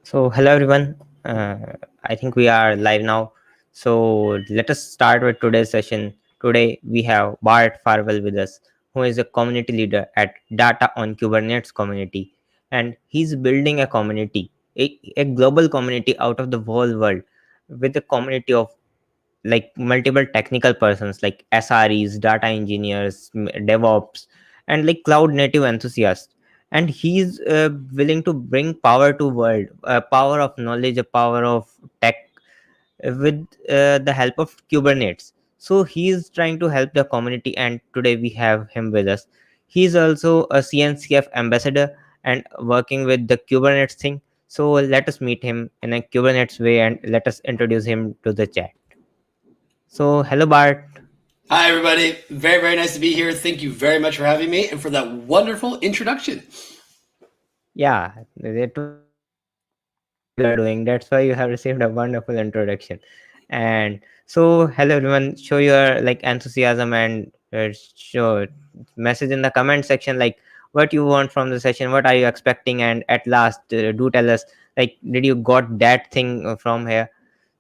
So, hello everyone. I think we are live now. So, let us start with today's session. Today, we have Bart Farrell with us, who is a community leader at Data on Kubernetes community. And he's building a community, a global community out of the whole world, with a community of like multiple technical persons like SREs, data engineers, DevOps, and like cloud native enthusiasts. And he's willing to bring power to world, a power of knowledge, a power of tech with the help of Kubernetes. So he's trying to help the community, and today we have him with us. He's also a CNCF ambassador and working with the Kubernetes thing. So let us meet him in a Kubernetes way and let us introduce him to the chat. So, hello, Bart. Hi, everybody. Very, very nice to be here. Thank you very much for having me and for that wonderful introduction. Yeah, it was you are doing. That's why you have received a wonderful introduction. And so, hello, everyone. Show your like enthusiasm and show message in the comment section like what you want from the session. What are you expecting? And at last, do tell us like did you got that thing from here?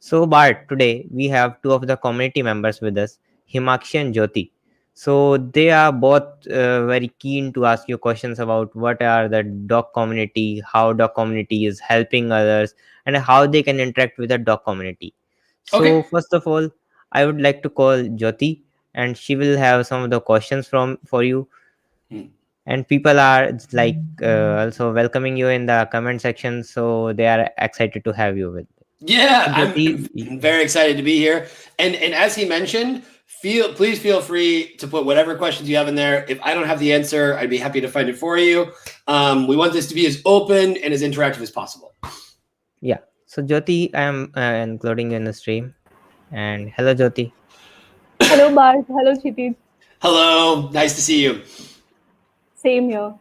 So, Bart, today we have two of the community members with us, Himakshi and Jyoti. So they are both very keen to ask you questions about what are the DoK community, how DoK community is helping others, and how they can interact with the DoK community. So Okay. first of all, I would like to call Jyoti, and she will have some of the questions from for you. Hmm. And people are like also welcoming you in the comment section, so they are excited to have you with. Yeah, So I'm Jyoti, very excited to be here. And as he mentioned, please feel free to put whatever questions you have in there. If I don't have the answer, I'd be happy to find it for you. We want this to be as open and as interactive as possible. yeah. So Jyoti, I am including you in the stream. And hello, Jyoti. Hello, Bart. Hello, Chiti. Hello, nice to see you. Same here.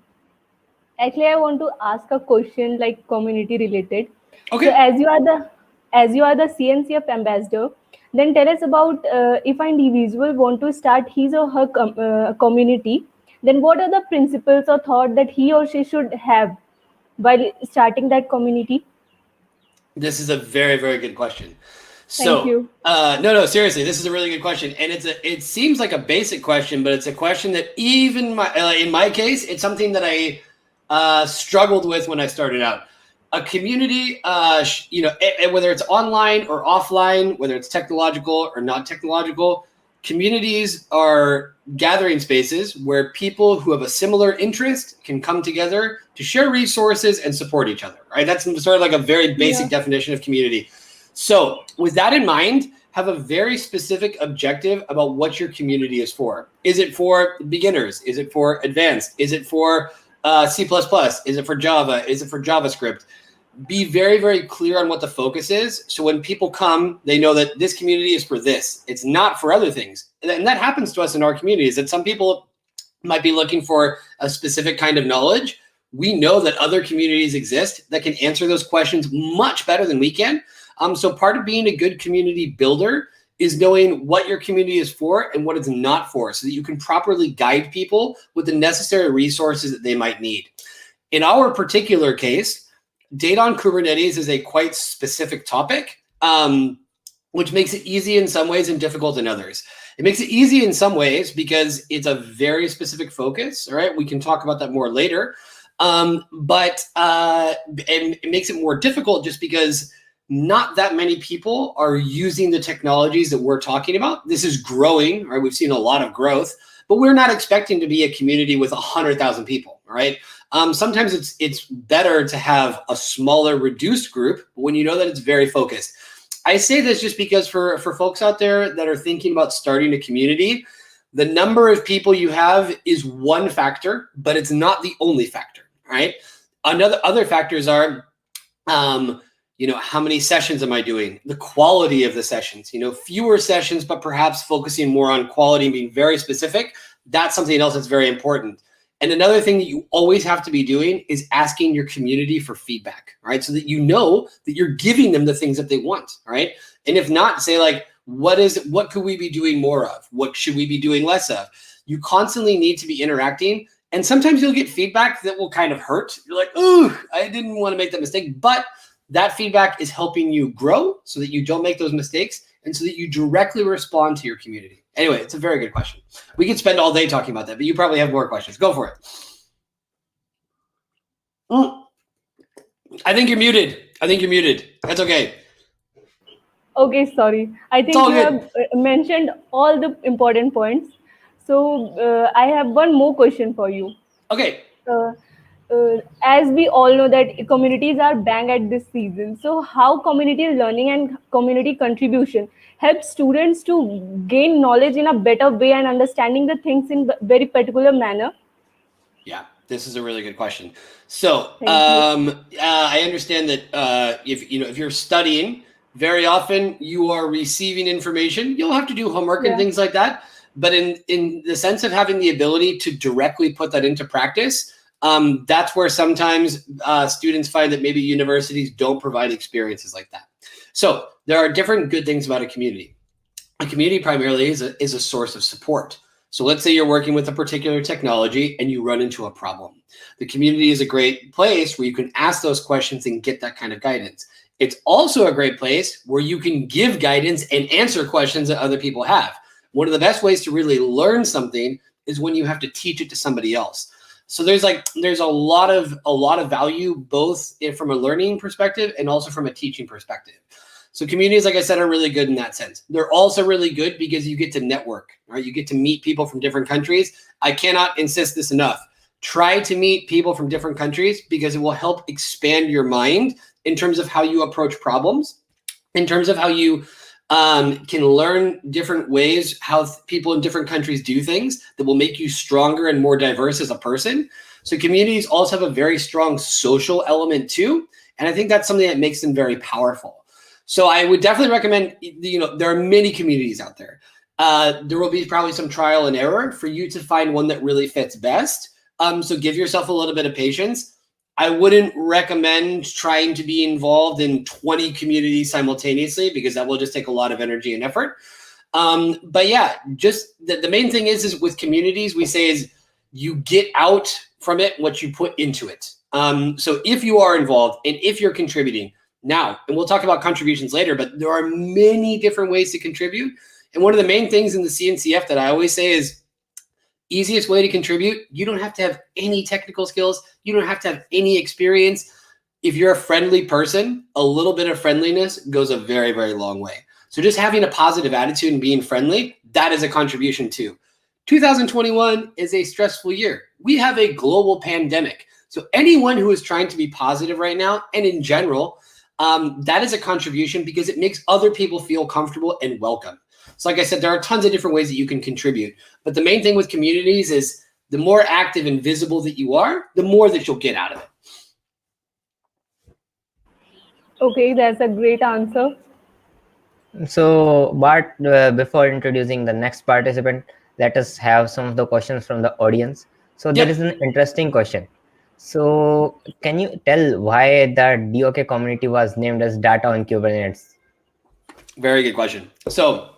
Actually, I want to ask a question like community related. So, Okay. as you are the CNCF ambassador, then tell us about if an individual want to start his or her community. Then, what are the principles or thought that he or she should have while starting that community? This is a very, very good question. Thank So, you. no, seriously, this is a really good question, and it seems like a basic question, but it's a question that even in my case, it's something that I struggled with when I started out. A community, whether it's online or offline, whether it's technological or not technological, communities are gathering spaces where people who have a similar interest can come together to share resources and support each other, right? That's sort of like a very basic Yeah. definition of community. So, with that in mind, have a very specific objective about what your community is for. Is it for beginners? Is it for advanced? Is it for C++? Is it for Java? Is it for JavaScript? Be very, very clear on what the focus is. So when people come, they know that this community is for this. It's not for other things. And that happens to us in our communities, that some people might be looking for a specific kind of knowledge. We know that other communities exist that can answer those questions much better than we can. So part of being a good community builder is knowing what your community is for and what it's not for, so that you can properly guide people with the necessary resources that they might need. In our particular case, data on Kubernetes is a quite specific topic, which makes it easy in some ways and difficult in others. It makes it easy in some ways because it's a very specific focus. All right, we can talk about that more later. But it makes it more difficult just because not that many people are using the technologies that we're talking about. This is growing, right? We've seen a lot of growth, but we're not expecting to be a community with 100,000 people, right? Sometimes it's better to have a smaller, reduced group when you know that it's very focused. I say this just because for folks out there that are thinking about starting a community, the number of people you have is one factor, but it's not the only factor, right? Other factors are, how many sessions am I doing? The quality of the sessions, fewer sessions, but perhaps focusing more on quality and being very specific. That's something else that's very important. And another thing that you always have to be doing is asking your community for feedback, right? So that you know that you're giving them the things that they want, right? And if not, say like, what could we be doing more of? What should we be doing less of? You constantly need to be interacting. And sometimes you'll get feedback that will kind of hurt. You're like, ooh, I didn't want to make that mistake. But That feedback is helping you grow so that you don't make those mistakes and so that you directly respond to your community. Anyway, it's a very good question. We could spend all day talking about that, but you probably have more questions. Go for it. I think you're muted. That's okay. Okay, sorry. I think all you good. have mentioned all the important points. So I have one more question for you. Okay. As we all know that communities are bang at this season. So how community learning and community contribution help students to gain knowledge in a better way and understanding the things in very particular manner? Yeah, this is a really good question. So Thank you. I understand that if you're studying, very often you are receiving information. You'll have to do homework and Yeah. things like that. But in the sense of having the ability to directly put that into practice, that's where sometimes students find that maybe universities don't provide experiences like that. So there are different good things about a community. A community primarily is a source of support. So let's say you're working with a particular technology and you run into a problem. The community is a great place where you can ask those questions and get that kind of guidance. It's also a great place where you can give guidance and answer questions that other people have. One of the best ways to really learn something is when you have to teach it to somebody else. So there's a lot of value both from a learning perspective and also from a teaching perspective. So communities, like I said, are really good in that sense. They're also really good because you get to network, right? You get to meet people from different countries. I cannot insist this enough. Try to meet people from different countries because it will help expand your mind in terms of how you approach problems, in terms of how you can learn different ways, how people in different countries do things that will make you stronger and more diverse as a person. So communities also have a very strong social element too. And I think that's something that makes them very powerful. So I would definitely recommend, there are many communities out there. There will be probably some trial and error for you to find one that really fits best. So give yourself a little bit of patience. I wouldn't recommend trying to be involved in 20 communities simultaneously because that will just take a lot of energy and effort. But yeah, just the main thing is with communities, we say is you get out from it what you put into it. So if you are involved and if you're contributing, now, and we'll talk about contributions later, but there are many different ways to contribute. And one of the main things in the CNCF that I always say is easiest way to contribute. You don't have to have any technical skills. You don't have to have any experience. If you're a friendly person, a little bit of friendliness goes a very, very long way. So just having a positive attitude and being friendly, that is a contribution too. 2021 is a stressful year. We have a global pandemic. So anyone who is trying to be positive right now, and in general, that is a contribution because it makes other people feel comfortable and welcome. So like I said, there are tons of different ways that you can contribute. But the main thing with communities is the more active and visible that you are, the more that you'll get out of it. Okay, that's a great answer. So Bart, before introducing the next participant, let us have some of the questions from the audience. So there is an interesting question. So can you tell why the DoK community was named as Data on Kubernetes? Very good question. So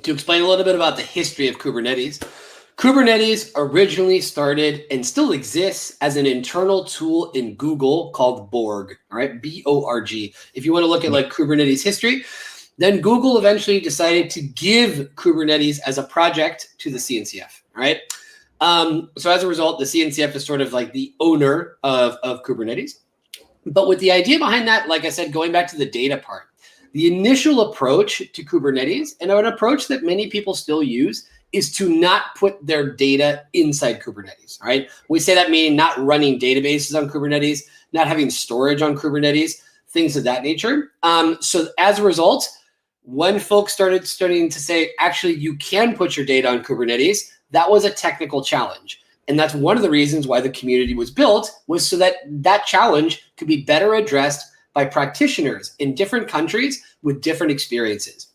to explain a little bit about the history of Kubernetes, Kubernetes originally started and still exists as an internal tool in Google called Borg, all right, B-O-R-G. If you want to look at like Kubernetes history, then Google eventually decided to give Kubernetes as a project to the CNCF, all right? So as a result, the CNCF is sort of like the owner of Kubernetes. But with the idea behind that, like I said, going back to the data part, the initial approach to Kubernetes, and an approach that many people still use, is to not put their data inside Kubernetes, all right? We say that meaning not running databases on Kubernetes, not having storage on Kubernetes, things of that nature. So as a result, when folks started starting to say, actually, you can put your data on Kubernetes, that was a technical challenge. And that's one of the reasons why the community was built, was so that that challenge could be better addressed by practitioners in different countries with different experiences.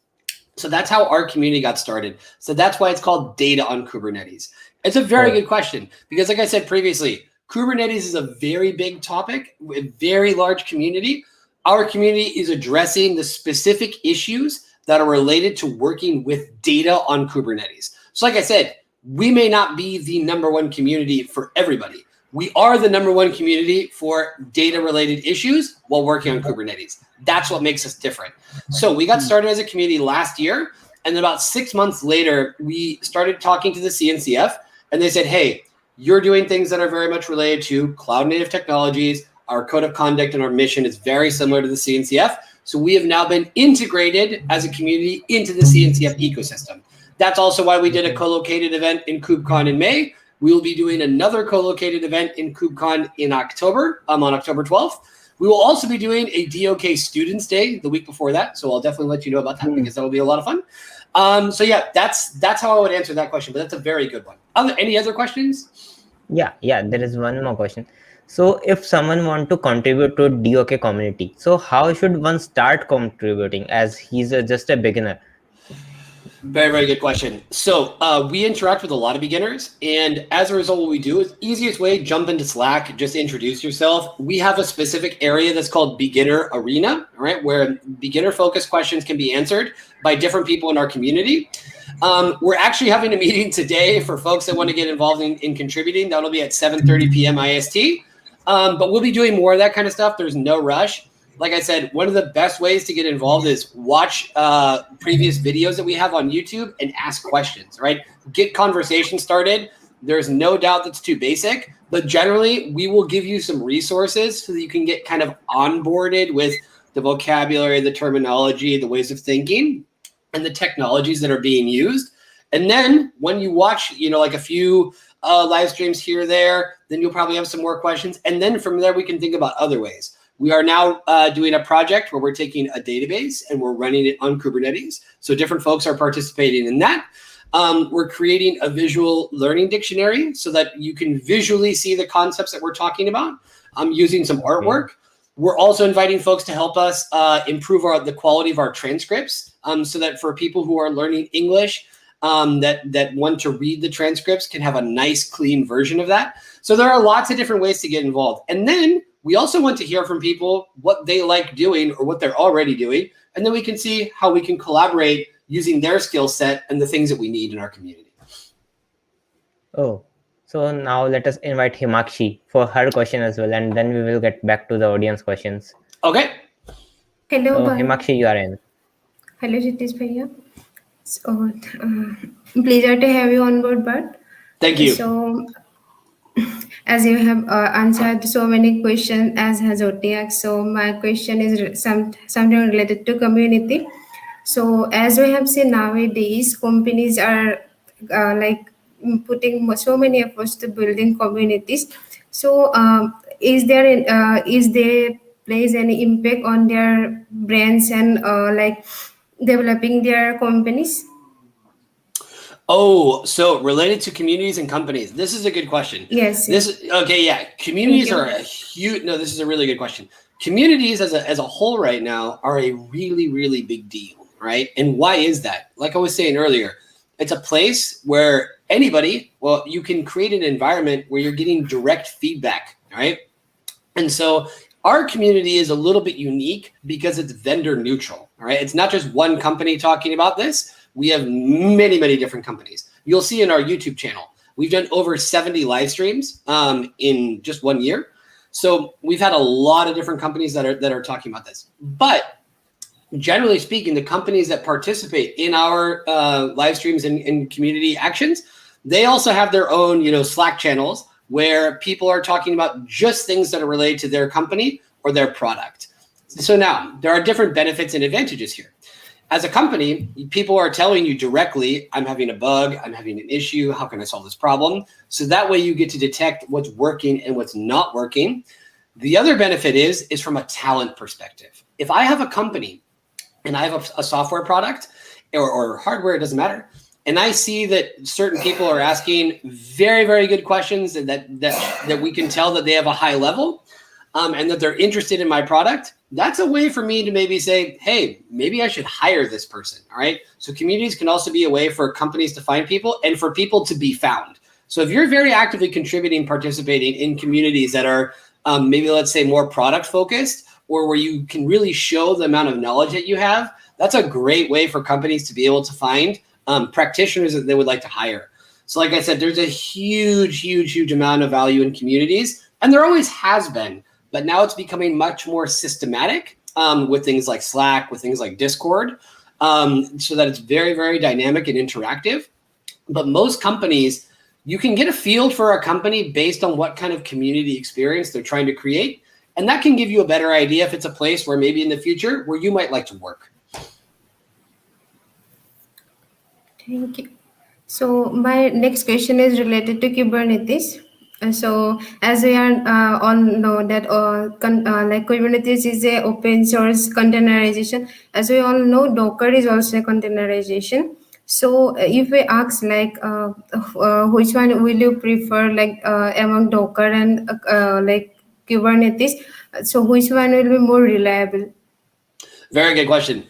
So that's how our community got started. So that's why it's called Data on Kubernetes. It's a very good question because, like I said previously, Kubernetes is a very big topic, a very large community. Our community is addressing the specific issues that are related to working with data on Kubernetes. So like I said, we may not be the #1 community for everybody, we are the #1 community for data-related issues while working on Kubernetes. That's what makes us different. So we got started as a community last year, and then about 6 months later, we started talking to the CNCF, and they said, hey, you're doing things that are very much related to cloud-native technologies. Our code of conduct and our mission is very similar to the CNCF. So we have now been integrated as a community into the CNCF ecosystem. That's also why we did a co-located event in KubeCon in May. We will be doing another co-located event in KubeCon in October, on October 12th. We will also be doing a DoK Students Day the week before that. So I'll definitely let you know about that because that will be a lot of fun. So yeah, that's how I would answer that question, but that's a very good one. Any other questions? Yeah, there is one more question. So if someone want to contribute to DoK community, so how should one start contributing as he's just a beginner? Very, very good question. So we interact with a lot of beginners, and as a result, what we do is easiest way, jump into Slack, just introduce yourself. We have a specific area that's called Beginner Arena, right, where beginner-focused questions can be answered by different people in our community. We're actually having a meeting today for folks that want to get involved in contributing. That'll be at 7:30 p.m. IST. But we'll be doing more of that kind of stuff. There's no rush. Like I said, one of the best ways to get involved is watch previous videos that we have on YouTube and ask questions, right? Get conversation started. There's no doubt that's too basic, but generally we will give you some resources so that you can get kind of onboarded with the vocabulary, the terminology, the ways of thinking, and the technologies that are being used. And then when you watch, like a few live streams here or there, then you'll probably have some more questions. And then from there, we can think about other ways. We are now doing a project where we're taking a database and we're running it on Kubernetes. So different folks are participating in that. We're creating a visual learning dictionary so that you can visually see the concepts that we're talking about. I'm using some artwork. We're also inviting folks to help us improve the quality of our transcripts so that for people who are learning English, that want to read the transcripts can have a nice, clean version of that. So there are lots of different ways to get involved. And then we also want to hear from people what they like doing or what they're already doing. And then we can see how we can collaborate using their skill set and the things that we need in our community. Oh, so now let us invite Himakshi for her question as well. And then we will get back to the audience questions. Okay. Hello, so, Himakshi, you are in. Hello, Jitish Bhaiya. So, pleasure to have you on board, Bart. Thank you. So, as you have answered so many questions as has OTX, so my question is something related to community. So, as we have seen nowadays, companies are putting so many efforts to building communities. So, is there plays any impact on their brands and developing their companies? Oh, so related to communities and companies. This is a good question. Yes. Okay, yeah. Communities are a huge. No, this is a really good question. Communities as a whole right now are a really, really big deal, right? And why is that? Like I was saying earlier, it's a place where you can create an environment where you're getting direct feedback, right? And so our community is a little bit unique because it's vendor neutral, right? It's not just one company talking about this. We have many, many different companies. You'll see in our YouTube channel, we've done over 70 live streams in just 1 year. So we've had a lot of different companies that are talking about this. But generally speaking, the companies that participate in our live streams and community actions, they also have their own, Slack channels where people are talking about just things that are related to their company or their product. So now there are different benefits and advantages here. As a company, people are telling you directly, I'm having a bug, I'm having an issue, how can I solve this problem? So that way you get to detect what's working and what's not working. The other benefit is from a talent perspective. If I have a company and I have a software product or hardware, it doesn't matter, and I see that certain people are asking very, very good questions and that we can tell that they have a high level and that they're interested in my product, that's a way for me to maybe say, hey, maybe I should hire this person, all right? So communities can also be a way for companies to find people and for people to be found. So if you're very actively contributing, participating in communities that are maybe, let's say, more product focused or where you can really show the amount of knowledge that you have, that's a great way for companies to be able to find practitioners that they would like to hire. So like I said, there's a huge amount of value in communities, and there always has been, but now it's becoming much more systematic with things like Slack, with things like Discord, so that it's very dynamic and interactive. But most companies, you can get a feel for a company based on what kind of community experience they're trying to create. And that can give you a better idea if it's a place where maybe in the future where you might like to work. Thank you. So my next question is related to Kubernetes. So as we are all know that like Kubernetes is a open source containerization. As we all know, Docker is also a containerization. So if we ask like which one will you prefer like among Docker and like Kubernetes? So which one will be more reliable? Very good question.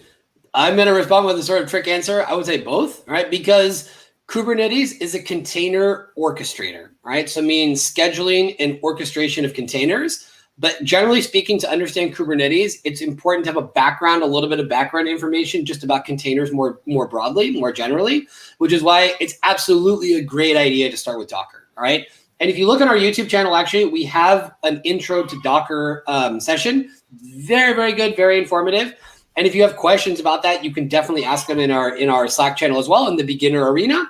I'm going to respond with a sort of trick answer. I would say both, right? Because Kubernetes is a container orchestrator, right? So it means scheduling and orchestration of containers. But generally speaking, to understand Kubernetes, it's important to have a background, a little bit of background information just about containers more broadly, more generally, which is why it's absolutely a great idea to start with Docker, all right? And if you look on our YouTube channel, actually, we have an intro to Docker session. Very good, very informative. And if you have questions about that, you can definitely ask them in our Slack channel as well in the beginner arena.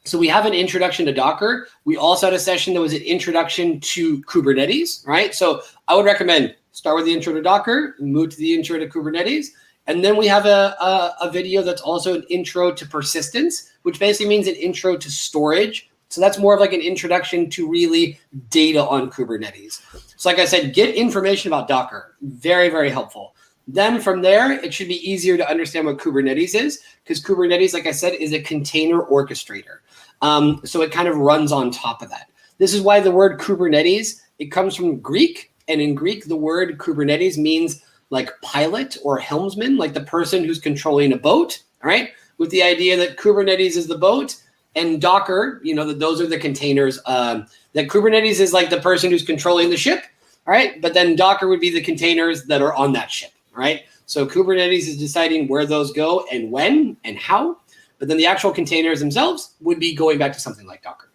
So we have an introduction to Docker. We also had a session that was an introduction to Kubernetes, right? So I would recommend start with the intro to Docker, move to the intro to Kubernetes. And then we have a video that's also an intro to persistence, which basically means an intro to storage. So that's more of like an introduction to really data on Kubernetes. So like I said, get information about Docker. Very helpful. Then from there, it should be easier to understand what Kubernetes is, because Kubernetes, like I said, is a container orchestrator. So it kind of runs on top of that. This is why the word Kubernetes, it comes from Greek. And in Greek, the word Kubernetes means like pilot or helmsman, like the person who's controlling a boat, all right? With the idea that Kubernetes is the boat and Docker, that those are the containers. That Kubernetes is like the person who's controlling the ship, all right? But then Docker would be the containers that are on that ship. Right? So Kubernetes is deciding where those go and when and how, but then the actual containers themselves would be going back to something like Docker.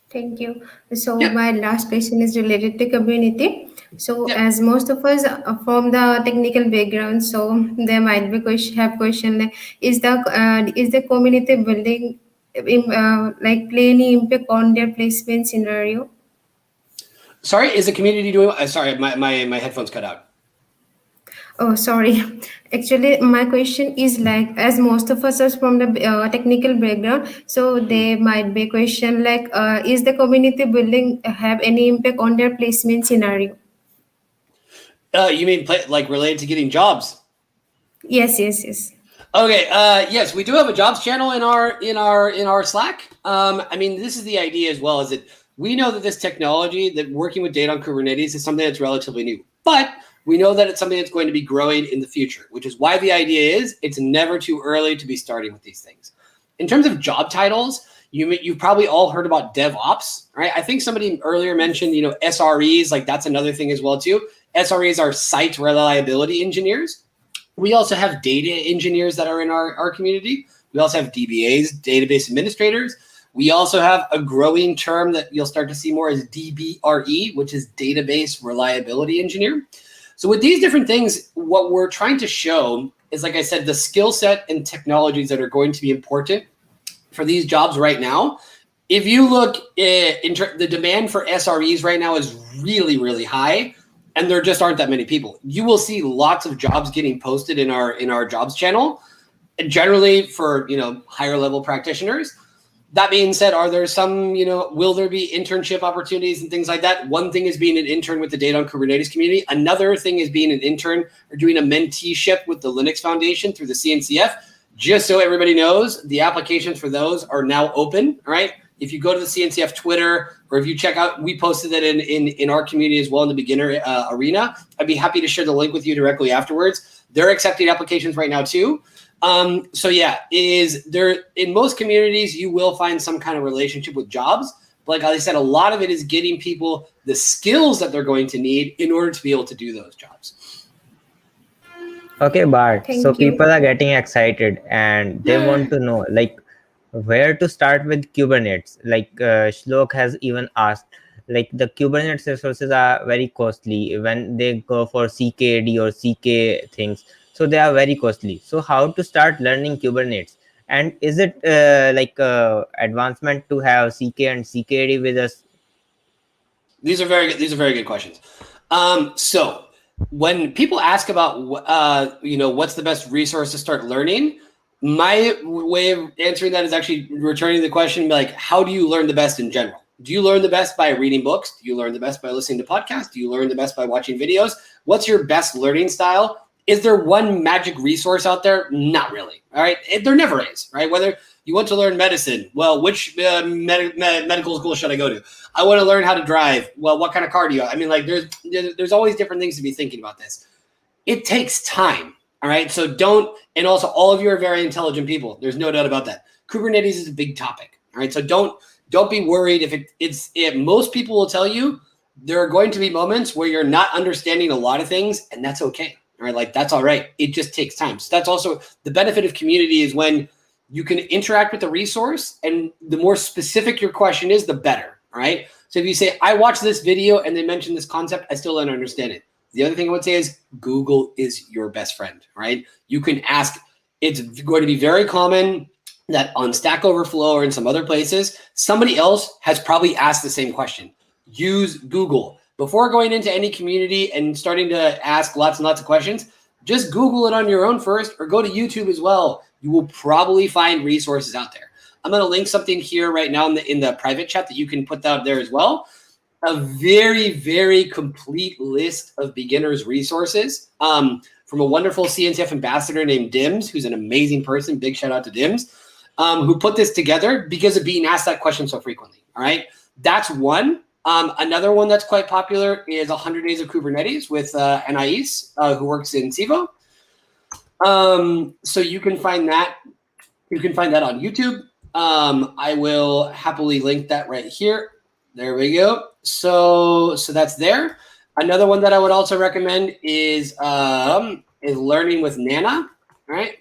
Thank you. So my last question is related to community. So as most of us are from the technical background, so there might be question like, is the community building like play any impact on their placement scenario? Sorry, is the community doing? Sorry, my headphones cut out. Oh, sorry. Actually, my question is like, as most of us are from the technical background, so there might be a question like, is the community building have any impact on their placement scenario? You mean like related to getting jobs? Yes. Okay. Yes, we do have a jobs channel in our Slack. I mean, this is the idea as well, is that we know that this technology, that working with data on Kubernetes, is something that's relatively new, but we know that it's something that's going to be growing in the future, which is why the idea is it's never too early to be starting with these things. In terms of job titles, you've probably all heard about DevOps, right? I think somebody earlier mentioned, SREs, like that's another thing as well too. SREs are site reliability engineers. We also have data engineers that are in our community. We also have DBAs, database administrators. We also have a growing term that you'll start to see more as DBRE, which is database reliability engineer. So with these different things, what we're trying to show is, like I said, the skill set and technologies that are going to be important for these jobs right now. If you look the demand for SREs right now is really high, and there just aren't that many people. You will see lots of jobs getting posted in our jobs channel, and generally for higher level practitioners. That being said, are there some, will there be internship opportunities and things like that? One thing is being an intern with the Data on Kubernetes community. Another thing is being an intern or doing a menteeship with the Linux Foundation through the CNCF. Just so everybody knows, the applications for those are now open, all right? If you go to the CNCF Twitter, or if you check out, we posted that in our community as well in the beginner arena. I'd be happy to share the link with you directly afterwards. They're accepting applications right now too. So yeah, is there in most communities, you will find some kind of relationship with jobs. But like I said, a lot of it is getting people the skills that they're going to need in order to be able to do those jobs. Okay, Bart. Thank so you. people are getting excited and they want to know, like, where to start with Kubernetes? Like Shlok has even asked, like the Kubernetes resources are very costly when they go for CKD or CK things. So they are very costly. So how to start learning Kubernetes? And is it advancement to have CK and CKD with us? These are very good questions. So when people ask about what's the best resource to start learning, my way of answering that is actually returning the question like, how do you learn the best in general? Do you learn the best by reading books? Do you learn the best by listening to podcasts? Do you learn the best by watching videos? What's your best learning style? Is there one magic resource out there? Not really. All right. There never is, right? Whether you want to learn medicine, well, which medical school should I go to? I want to learn how to drive. Well, what kind of car do you have? I mean, like there's always different things to be thinking about this. It takes time. All right. So and also all of you are very intelligent people. There's no doubt about that. Kubernetes is a big topic. All right. So don't be worried if most people will tell you there are going to be moments where you're not understanding a lot of things, and that's okay. All right. Like that's all right. It just takes time. So that's also the benefit of community is when you can interact with the resource, and the more specific your question is, the better. All right. So if you say, I watched this video and they mentioned this concept, I still don't understand it. The other thing I would say is Google is your best friend, right? You can ask. It's going to be very common that on Stack Overflow or in some other places, somebody else has probably asked the same question. Use Google. Before going into any community and starting to ask lots and lots of questions, just Google it on your own first, or go to YouTube as well. You will probably find resources out there. I'm going to link something here right now in the private chat that you can put out there as well. A very, very complete list of beginners resources from a wonderful CNCF ambassador named Dims, who's an amazing person. Big shout out to Dims, who put this together because of being asked that question so frequently. All right. That's one. Another one that's quite popular is 100 Days of Kubernetes with Anais, who works in Civo. So you can find that. You can find that on YouTube. I will happily link that right here. There we go. So that's there. Another one that I would also recommend is Learning with Nana. All right.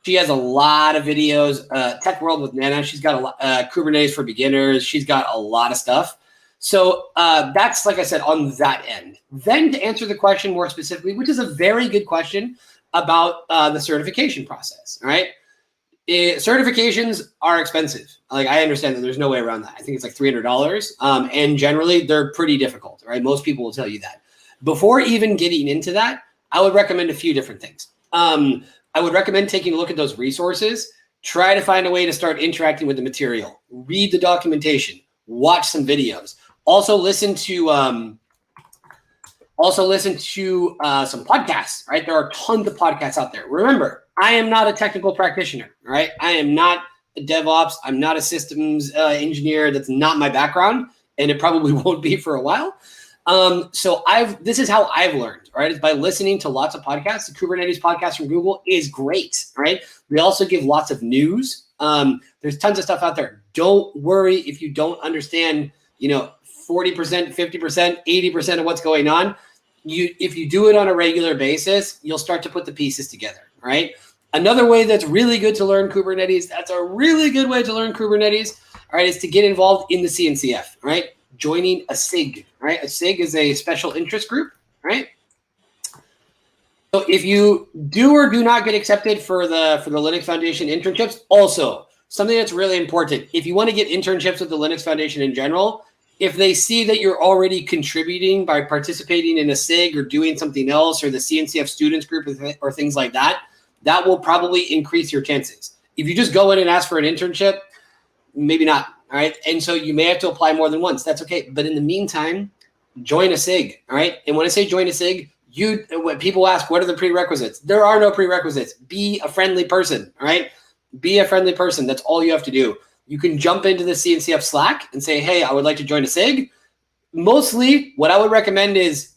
She has a lot of videos. Tech World with Nana. She's got a lot, Kubernetes for beginners. She's got a lot of stuff. So that's, like I said, on that end. Then to answer the question more specifically, which is a very good question about the certification process. All right. Certifications are expensive. Like, I understand that there's no way around that. I think it's like $300. And generally they're pretty difficult, right? Most people will tell you that. Before even getting into that, I would recommend a few different things. I would recommend taking a look at those resources, try to find a way to start interacting with the material, read the documentation, watch some videos. Also listen to some podcasts, right? There are tons of podcasts out there. Remember, I am not a technical practitioner, right? I am not a DevOps. I'm not a systems engineer. That's not my background, and it probably won't be for a while. So this is how I've learned, right? It's by listening to lots of podcasts. The Kubernetes podcast from Google is great, right? We also give lots of news. There's tons of stuff out there. Don't worry if you don't understand, 40%, 50%, 80% of what's going on. If you do it on a regular basis, you'll start to put the pieces together, right? Another way that's really good to learn Kubernetes, that's a really good way to learn Kubernetes, all right, is to get involved in the CNCF, right? Joining a SIG, right? A SIG is a special interest group, right? So if you do or do not get accepted for the Linux Foundation internships, also something that's really important, if you want to get internships with the Linux Foundation in general, if they see that you're already contributing by participating in a SIG or doing something else, or the CNCF students group or things like that, that will probably increase your chances. If you just go in and ask for an internship, maybe not, all right? And so you may have to apply more than once. That's okay. But in the meantime, join a SIG, all right? And when I say join a SIG, when people ask, what are the prerequisites? There are no prerequisites. Be a friendly person, all right? Be a friendly person. That's all you have to do. You can jump into the CNCF Slack and say, hey, I would like to join a SIG. Mostly what I would recommend is,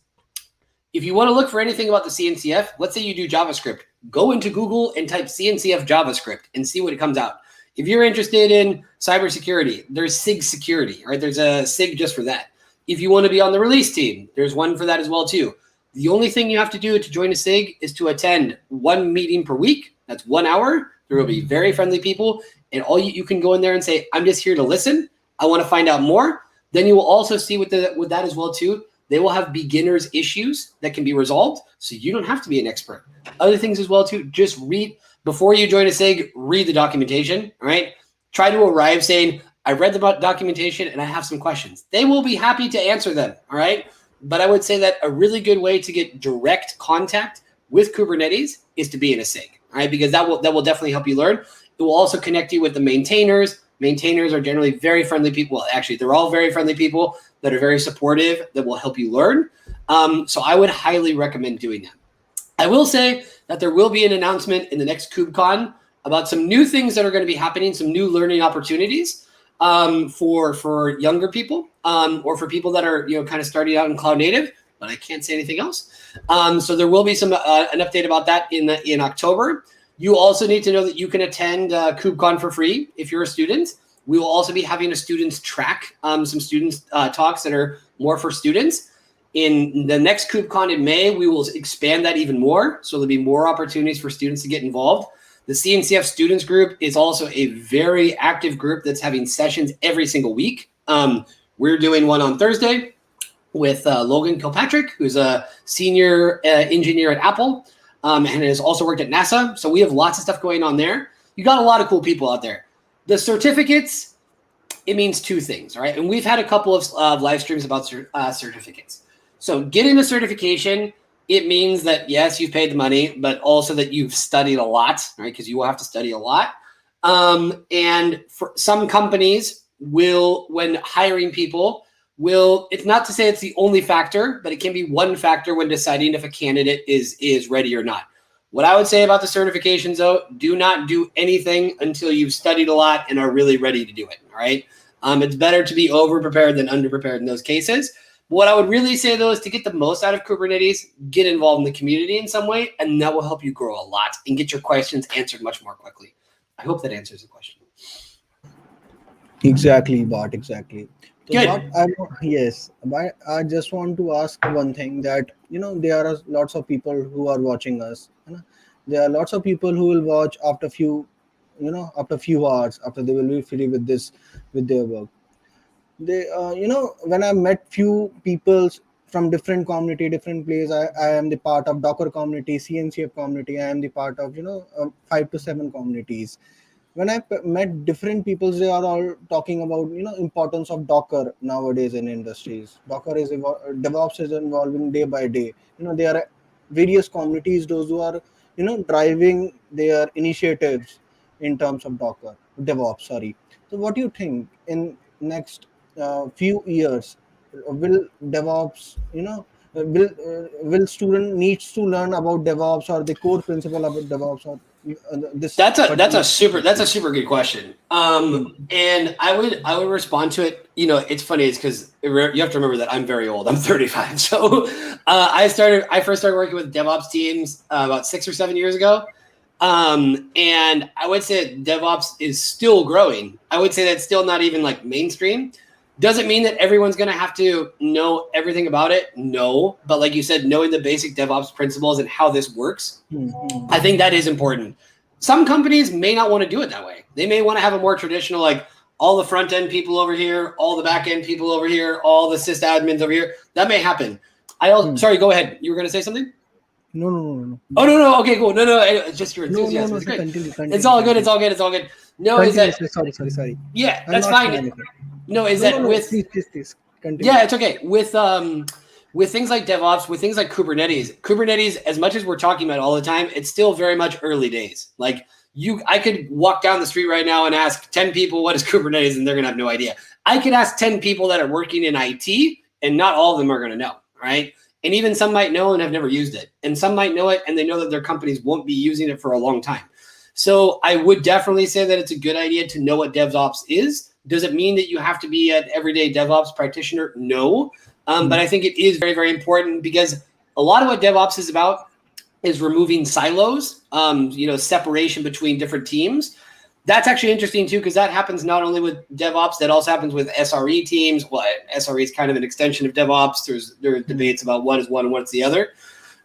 if you want to look for anything about the CNCF, let's say you do JavaScript, go into Google and type CNCF JavaScript and see what it comes out. If you're interested in cybersecurity, there's SIG security, right? There's a SIG just for that. If you want to be on the release team, there's one for that as well too. The only thing you have to do to join a SIG is to attend one meeting per week. That's 1 hour. There will be very friendly people, and you can go in there and say, I'm just here to listen. I want to find out more. Then you will also see with that as well too, they will have beginners issues that can be resolved. So you don't have to be an expert. Other things as well too, just read before you join a SIG, read the documentation, all right? Try to arrive saying, I read the documentation and I have some questions. They will be happy to answer them, all right? But I would say that a really good way to get direct contact with Kubernetes is to be in a SIG, all right? Because that will definitely help you learn. It will also connect you with the maintainers. Maintainers are generally very friendly people. Well, actually, they're all very friendly people that are very supportive, that will help you learn. So I would highly recommend doing that. I will say that there will be an announcement in the next KubeCon about some new things that are going to be happening, some new learning opportunities for younger people or for people that are kind of starting out in cloud native. But I can't say anything else. So there will be some an update about that in October. You also need to know that you can attend KubeCon for free if you're a student. We will also be having a students track, some students talks that are more for students. In the next KubeCon in May, we will expand that even more. So there'll be more opportunities for students to get involved. The CNCF students group is also a very active group that's having sessions every single week. We're doing one on Thursday with Logan Kilpatrick, who's a senior engineer at Apple. And has also worked at NASA. So we have lots of stuff going on there. You got a lot of cool people out there. The certificates, it means two things, all right? And we've had a couple of live streams about certificates. So getting a certification, it means that, yes, you've paid the money, but also that you've studied a lot, right? Because you will have to study a lot. And for some companies will, when hiring people, it's not to say it's the only factor, but it can be one factor when deciding if a candidate is ready or not. What I would say about the certifications, though, do not do anything until you've studied a lot and are really ready to do it, all right? It's better to be over-prepared than under-prepared in those cases. But what I would really say, though, is to get the most out of Kubernetes, get involved in the community in some way, and that will help you grow a lot and get your questions answered much more quickly. I hope that answers the question. Exactly, Bart, exactly. So Good. yes, but I just want to ask one thing that, there are lots of people who are watching us. There are lots of people who will watch after few hours, after they will be free with their work. They, when I met few people from different community, different place, I am the part of Docker community, CNCF community. I am the part of, 5 to 7 communities. When I met different people, they are all talking about importance of Docker nowadays in industries. Docker is DevOps is evolving day by day. There are various communities, those who are driving their initiatives in terms of Docker DevOps. Sorry. So what do you think in next few years will DevOps will student needs to learn about DevOps or the core principle about DevOps or this? That's a super good question. And I would respond to it. It's funny. It's because you have to remember that I'm very old. I'm 35. So I first started working with DevOps teams about 6 or 7 years ago. And I would say that DevOps is still growing. I would say that's still not even like mainstream. Doesn't mean that everyone's going to have to know everything about it. No. But like you said, knowing the basic DevOps principles and how this works, I think that is important. Some companies may not want to do it that way. They may want to have a more traditional, like all the front end people over here, all the back end people over here, all the sysadmins over here. That may happen. Sorry, go ahead. You were going to say something? No. Oh, no. Okay, cool. No. It's just your enthusiasm. No. It's great. Continue. It's all good. No, continue. is that... Sorry. Yeah, that's fine. No, is that with... Please. Continue. Yeah, it's okay. With things like DevOps, with things like Kubernetes, as much as we're talking about it all the time, it's still very much early days. Like I could walk down the street right now and ask 10 people what is Kubernetes, and they're going to have no idea. I could ask 10 people that are working in IT, and not all of them are going to know, right? And even some might know and have never used it. And some might know it, and they know that their companies won't be using it for a long time. So I would definitely say that it's a good idea to know what DevOps is. Does it mean that you have to be an everyday DevOps practitioner? No. But I think it is very, very important because a lot of what DevOps is about is removing silos, separation between different teams. That's actually interesting too, because that happens not only with DevOps, that also happens with SRE teams. Well, SRE is kind of an extension of DevOps. There are debates about what is one and what's the other.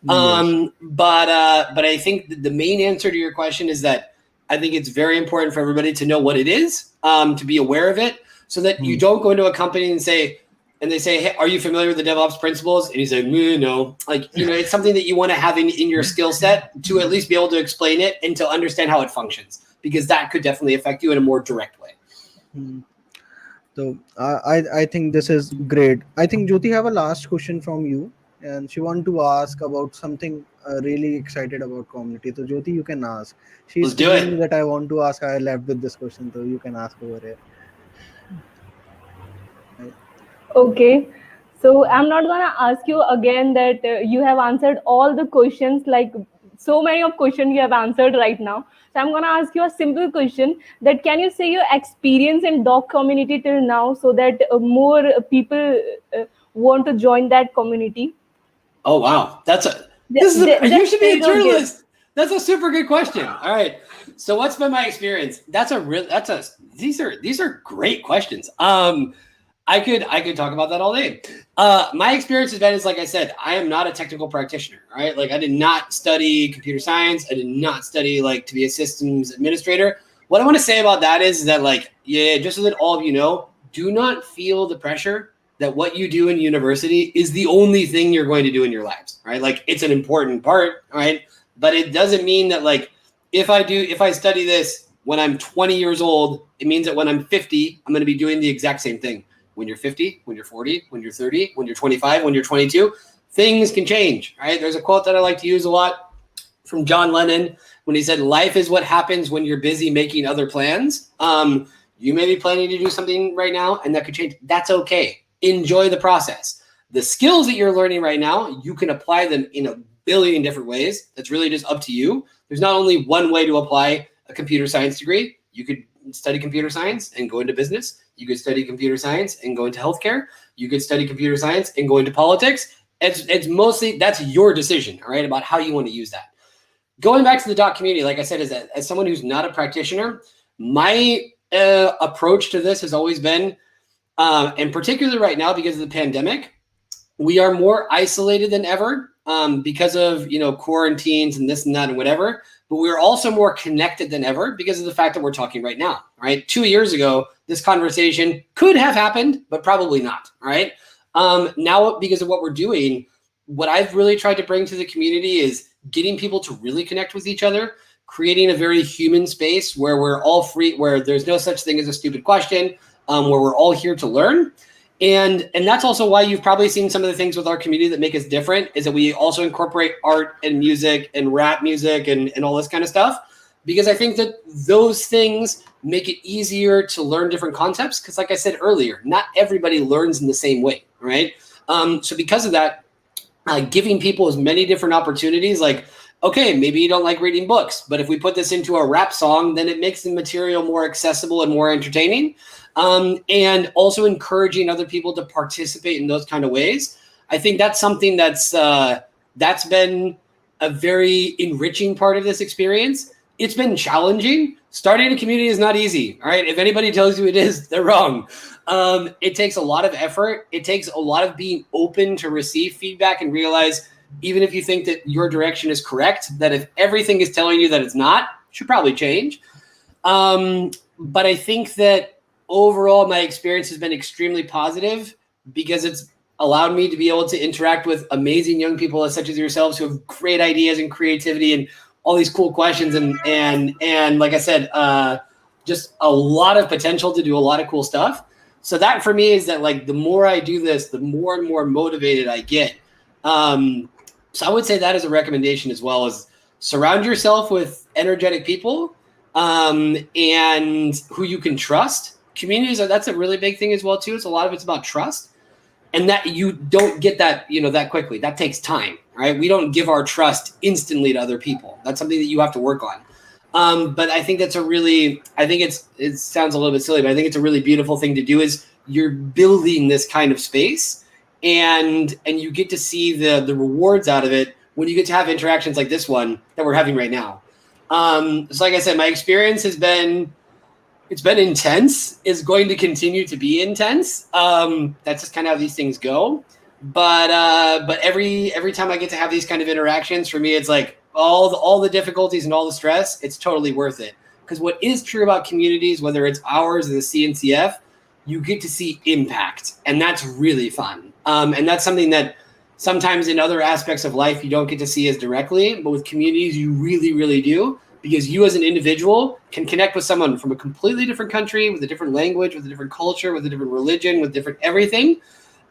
Yes. But I think the main answer to your question is that I think it's very important for everybody to know what it is, to be aware of it, so that you don't go into a company and they say, hey, are you familiar with the DevOps principles? And you say, no. Like, it's something that you want to have in your skill set to at least be able to explain it and to understand how it functions, because that could definitely affect you in a more direct way. So I think this is great. I think Jyoti have a last question from you, and she want to ask about something really excited about community. So Jyoti, you can ask. She's Let's do telling me it. that I want to ask. I left with this question, so you can ask over here. Okay. So I'm not gonna ask you again that you have answered all the questions, like so many of questions you have answered right now. So I'm gonna ask you a simple question, that can you say your experience in DoK community till now, so that more people want to join that community? Oh, wow. You should be a journalist. That's a super good question. All right. So what's been my experience? These are great questions. I could talk about that all day. My experience has been, is like I said, I am not a technical practitioner, right? Like, I did not study computer science. I did not study to be a systems administrator. What I want to say about that is that, just so that all of you know, do not feel the pressure that what you do in university is the only thing you're going to do in your lives, right? Like, it's an important part, right? But it doesn't mean that if I study this when I'm 20 years old, it means that when I'm 50, I'm going to be doing the exact same thing. When you're 50, when you're 40, when you're 30, when you're 25, when you're 22, things can change, right? There's a quote that I like to use a lot from John Lennon when he said, life is what happens when you're busy making other plans. You may be planning to do something right now and that could change. That's okay. Enjoy the process. The skills that you're learning right now, you can apply them in a billion different ways. That's really just up to you. There's not only one way to apply a computer science degree. You could study computer science and go into business. You could study computer science and go into healthcare. You could study computer science and go into politics. It's mostly, that's your decision, all right, about how you want to use that. Going back to the DoK community, like I said, is that as someone who's not a practitioner, my approach to this has always been, and particularly right now because of the pandemic, we are more isolated than ever because of quarantines and this and that and whatever. But we're also more connected than ever because of the fact that we're talking right now, right? 2 years ago, this conversation could have happened, but probably not, right? Now, because of what we're doing, what I've really tried to bring to the community is getting people to really connect with each other, creating a very human space where we're all free, where there's no such thing as a stupid question, where we're all here to learn. And that's also why you've probably seen some of the things with our community that make us different, is that we also incorporate art and music and rap music and all this kind of stuff, because I think that those things make it easier to learn different concepts. Because like I said earlier, not everybody learns in the same way, right? So because of that, giving people as many different opportunities, okay, maybe you don't like reading books, but if we put this into a rap song, then it makes the material more accessible and more entertaining. And also encouraging other people to participate in those kind of ways. I think that's something that's been a very enriching part of this experience. It's been challenging. Starting a community is not easy. All right. If anybody tells you it is, they're wrong. It takes a lot of effort. It takes a lot of being open to receive feedback and realize, even if you think that your direction is correct, that if everything is telling you that it's not, it should probably change. But I think that overall, my experience has been extremely positive because it's allowed me to be able to interact with amazing young people such as yourselves who have great ideas and creativity and all these cool questions. And like I said, just a lot of potential to do a lot of cool stuff. So that for me is that the more I do this, the more and more motivated I get. So I would say that is a recommendation as well, is surround yourself with energetic people and who you can trust. Communities that's a really big thing as well too. It's a lot of it's about trust, and that you don't get that that quickly. That takes time, right? We don't give our trust instantly to other people. That's something that you have to work on. But I think that's it sounds a little bit silly, but I think it's a really beautiful thing to do. Is you're building this kind of space, and you get to see the rewards out of it when you get to have interactions like this one that we're having right now. So like I said, my experience has been. It's been intense. It's going to continue to be intense. That's just kind of how these things go. But every time I get to have these kind of interactions, for me, it's all the difficulties and all the stress. It's totally worth it Because what is true about communities, whether it's ours or the CNCF, you get to see impact, and that's really fun. And that's something that sometimes in other aspects of life you don't get to see as directly, but with communities you really, really do, because you as an individual can connect with someone from a completely different country, with a different language, with a different culture, with a different religion, with different everything.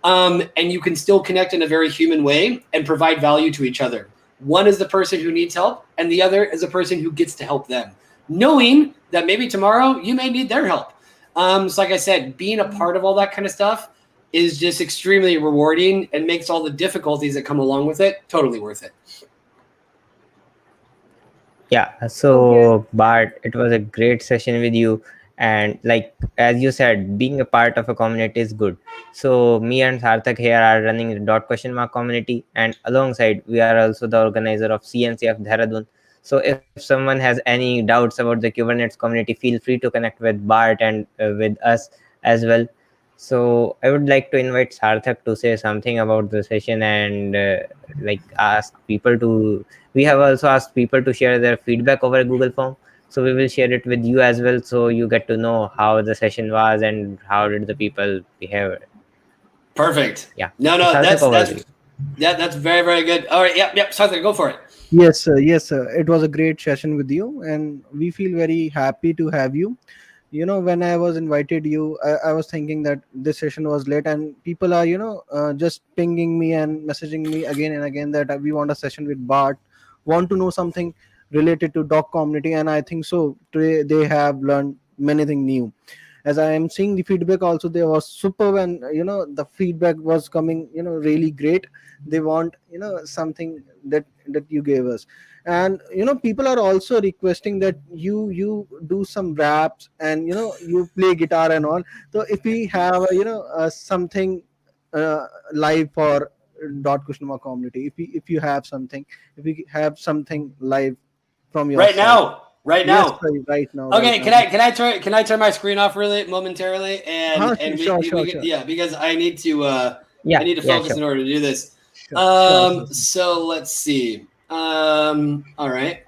And you can still connect in a very human way and provide value to each other. One is the person who needs help, and the other is the person who gets to help them, knowing that maybe tomorrow you may need their help. So like I said, being a part of all that kind of stuff is just extremely rewarding and makes all the difficulties that come along with it totally worth it. Yeah, Okay. so Bart, it was a great session with you. And like as you said, being a part of a community is good. So me and Sarthak here are running the dot question mark community, and alongside we are also the organizer of CNCF Dehradun. So if someone has any doubts about the Kubernetes community, feel free to connect with Bart and with us as well. So I would like to invite Sarthak to say something about the session and like ask people to. We have also asked people to share their feedback over a Google form. So we will share it with you as well, so you get to know how the session was and how did the people behave. Perfect. Yeah. No, So no, Sarthak, over to you. that's very, very good. All right, yep, Sarthak, go for it. Yes, sir. Yes, sir. It was a great session with you, and we feel very happy to have you. When I was invited you, I was thinking that this session was late, and people are, just pinging me and messaging me again and again that we want a session with Bart, want to know something related to DoK community, and I think so. Today they have learned many things new. As I am seeing the feedback, also there was superb, and the feedback was coming, really great. They want, something that you gave us, and people are also requesting that you do some raps, and you play guitar and all. So if we have something live for dot Kushnuma community, if you have something, if we have something live from your Right side. now, right Yes, now. sir, right Okay, now. can I turn my screen off really momentarily, and Sure, sure, we sure, yeah, because I Yeah, need to yeah, focus sure. in order to do this. sure. So let's see. All right.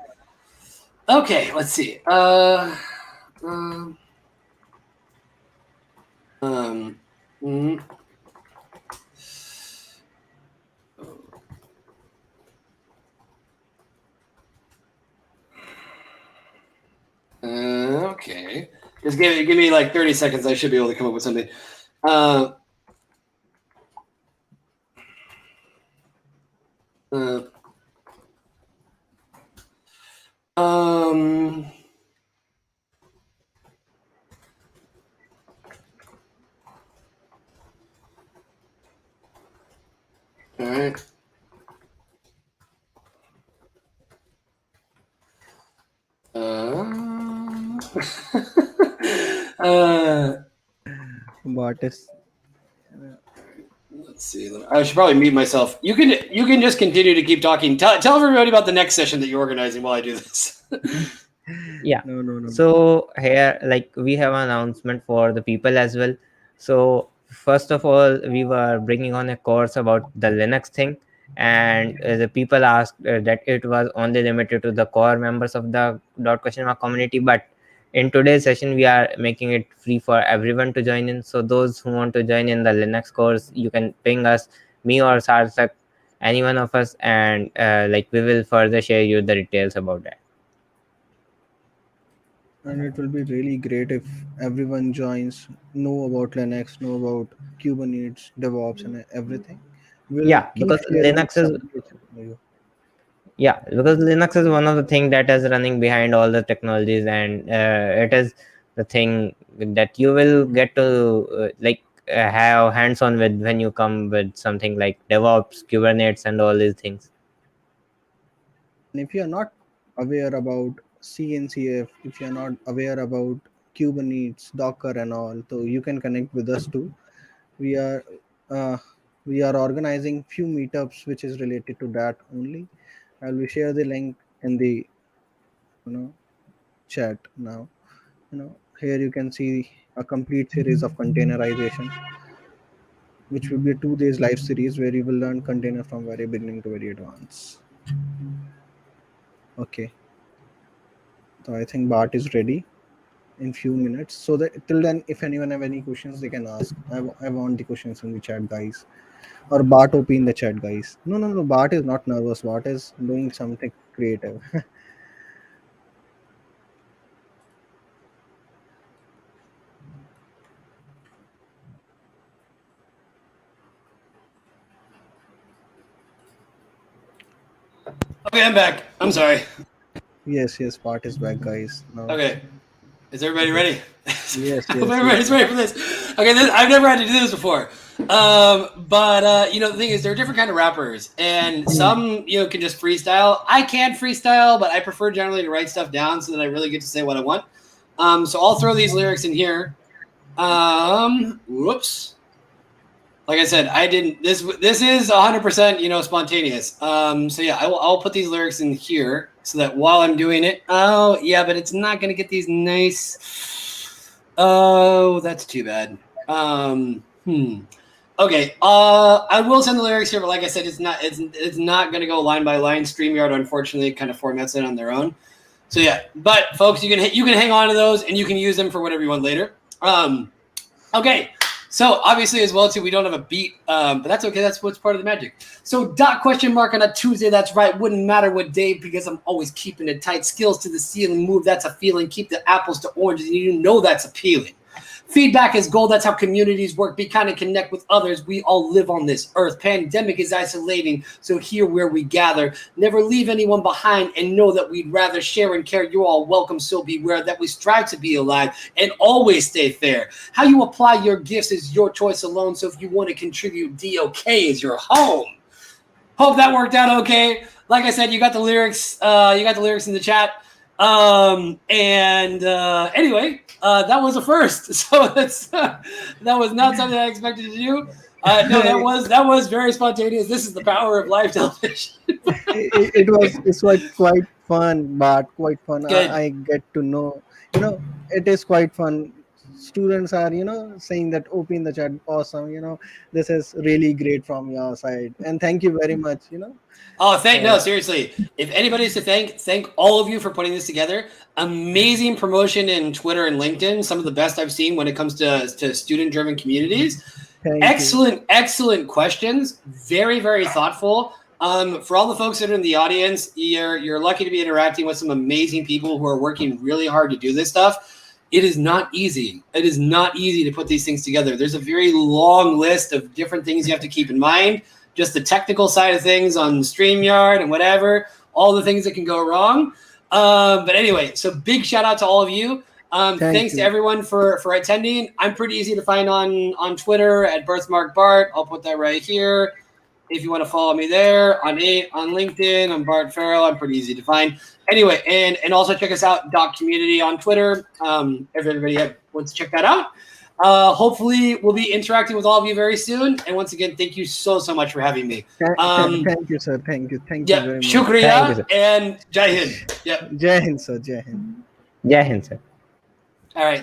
Okay, let's see. Um, mhm. Okay. Just give me like 30 seconds. I should be able to come up with something. Uh, uh, um. All right. Uh, But it's let's see. I should probably mute myself. You can just continue to keep talking. Tell everybody about the next session that you're organizing while I do this. Yeah. no. So here, like we have an announcement for the people as well. So first of all, we were bringing on a course about the Linux thing, and the people asked that it was only limited to the core members of the dot question mark community. But in today's session, we are making it free for everyone to join in. So those who want to join in the Linux course, you can ping us, me or Sarthak, any one of us, and like we will further share you the details about that. And it will be really great if everyone joins, know about Linux, know about Kubernetes, DevOps, and everything. We'll Yeah, keep because sharing Linux this is application for you. yeah, because Linux is one of the thing that is running behind all the technologies, and it is the thing that you will get to have hands on with when you come with something like DevOps, Kubernetes, and all these things. And if you are not aware about CNCF, if you are not aware about Kubernetes, Docker, and all, so you can connect with us too. We are uh, we are organizing few meetups which is related to that only. I will share the link in the you know chat now. Here you can see a complete series of containerization, which will be a 2 days live series where you will learn container from very beginning to very advanced. Okay. So I think Bart is ready in few minutes. So that till then, if anyone have any questions, they can ask. I want the questions in the chat, guys. Or Bart OP in the chat, guys. No, no, no. Bart is not nervous. Bart is doing something creative. Okay, I'm back. I'm sorry. Yes, yes. Bart is back, guys. Now. Okay. Is everybody ready? Yes, I hope yes, everybody's yes. ready for this. Okay, I've never had to do this before. But the thing is, there are different kind of rappers, and some can just freestyle. I can freestyle, but I prefer generally to write stuff down so that I really get to say what I want. So I'll throw these lyrics in here. Whoops. Like I said, I didn't. This is 100% spontaneous. So yeah, I'll put these lyrics in here so that while I'm doing it. Oh yeah, but it's not gonna get these nice. Oh, that's too bad. Okay. I will send the lyrics here, but like I said, it's not gonna go line by line. StreamYard unfortunately kind of formats it on their own. So yeah, but folks, you can hang on to those and you can use them for whatever you want later. Okay. So obviously as well too, we don't have a beat, but that's okay. That's what's part of the magic. So DoK ? On a Tuesday. That's right. Wouldn't matter what day because I'm always keeping it tight. Skills to the ceiling. Move. That's a feeling. Keep the apples to oranges. And you know that's appealing. Feedback is gold. That's how communities work. Be kind and connect with others. We all live on this earth. Pandemic is isolating. So here where we gather. Never leave anyone behind and know that we'd rather share and care. You're all welcome. So beware that we strive to be alive and always stay fair. How you apply your gifts is your choice alone. So if you want to contribute, DoK is your home. Hope that worked out okay. Like I said, you got the lyrics. You got the lyrics in the chat. Anyway, that was a first. So that was not something I expected to do. No, that was very spontaneous. This is the power of live television. It's like quite fun, but quite fun. Good. I get to know, it is quite fun. Students are, saying that OP in the chat, awesome. This is really great from your side, and thank you very much. Oh, no, seriously. If anybody's to thank all of you for putting this together. Amazing promotion in Twitter and LinkedIn. Some of the best I've seen when it comes to student-driven communities. Excellent questions. Very, very thoughtful. For all the folks that are in the audience, you're lucky to be interacting with some amazing people who are working really hard to do this stuff. It is not easy. It is not easy to put these things together. There's a very long list of different things you have to keep in mind. Just the technical side of things on StreamYard and whatever, all the things that can go wrong. But anyway, so big shout out to all of you. Thanks to everyone for attending. I'm pretty easy to find on Twitter at birthmarkbart. I'll put that right here. If you want to follow me there on LinkedIn, I'm Bart Farrell. I'm pretty easy to find. Anyway, and also check us out, DoK Community on Twitter. If everybody wants to check that out. Hopefully we'll be interacting with all of you very soon. And once again, thank you so much for having me. Thank you, sir. Thank you very much. Shukriya and Jai Hind. Yep. Jai Hind, sir. Jai Hind. Jai Hind, sir. All right.